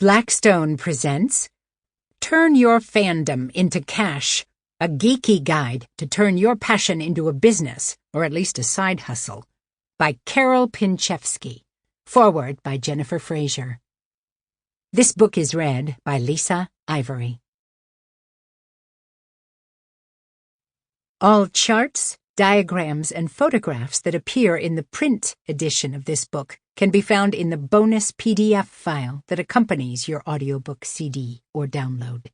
Blackstone presents Turn Your Fandom Into Cash, a geeky guide to turn your passion into a business, or at least a side hustle, by Pinchefsky. Foreword by Jennifer Frazier. This book is read by Liisa, Ivary. All charts, diagrams, and photographs that appear in the print edition of this book can be found in the bonus PDF file that accompanies your audiobook CD or download.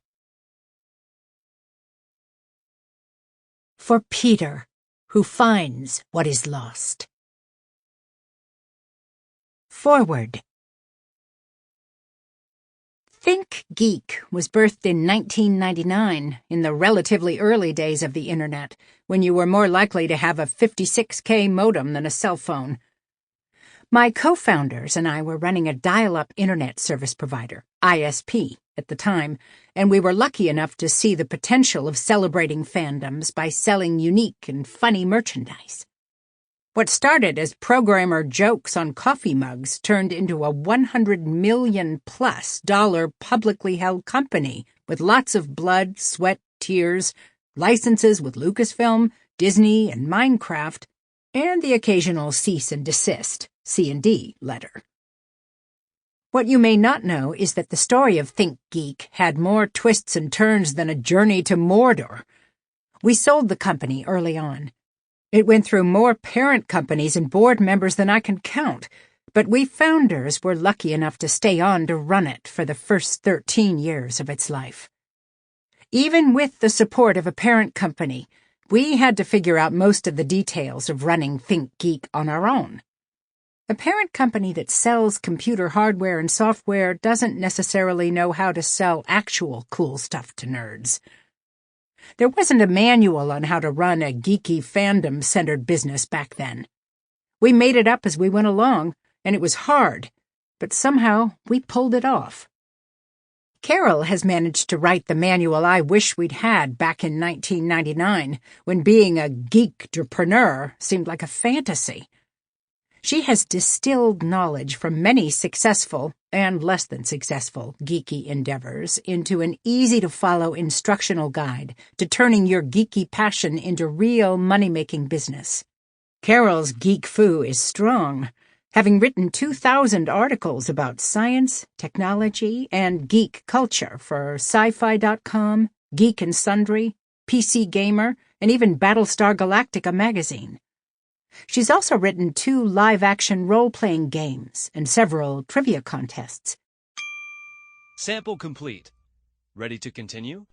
For Peter, who finds what is lost. Foreword. Think Geek was birthed in 1999, in the relatively early days of the Internet, when you were more likely to have a 56K modem than a cell phone. My co-founders and I were running a dial-up internet service provider, ISP, at the time, and we were lucky enough to see the potential of celebrating fandoms by selling unique and funny merchandise. What started as programmer jokes on coffee mugs turned into a $100 million+ publicly held company with lots of blood, sweat, tears, licenses with Lucasfilm, Disney, and Minecraft, and the occasional cease and desist, C&D letter. What you may not know is that the story of Think Geek had more twists and turns than a journey to Mordor. We sold the company early on. It went through more parent companies and board members than I can count, but we founders were lucky enough to stay on to run it for the first 13 years of its life. Even with the support of a parent company, we had to figure out most of the details of running Think Geek on our own. A parent company that sells computer hardware and software doesn't necessarily know how to sell actual cool stuff to nerds. There wasn't a manual on how to run a geeky fandom-centered business back then. We made it up as we went along, and it was hard, but somehow we pulled it off. Carol has managed to write the manual I wish we'd had back in 1999, when being a geek-drepreneur seemed like a fantasy. She has distilled knowledge from many successful and less than successful geeky endeavors into an easy-to-follow instructional guide to turning your geeky passion into real money-making business. Carol's geek foo is strong, having written 2,000 articles about science, technology, and geek culture for Sci-Fi.com, Geek and Sundry, PC Gamer, and even Battlestar Galactica magazine. She's also written 2 live-action role-playing games and several trivia contests. Sample complete. Ready to continue?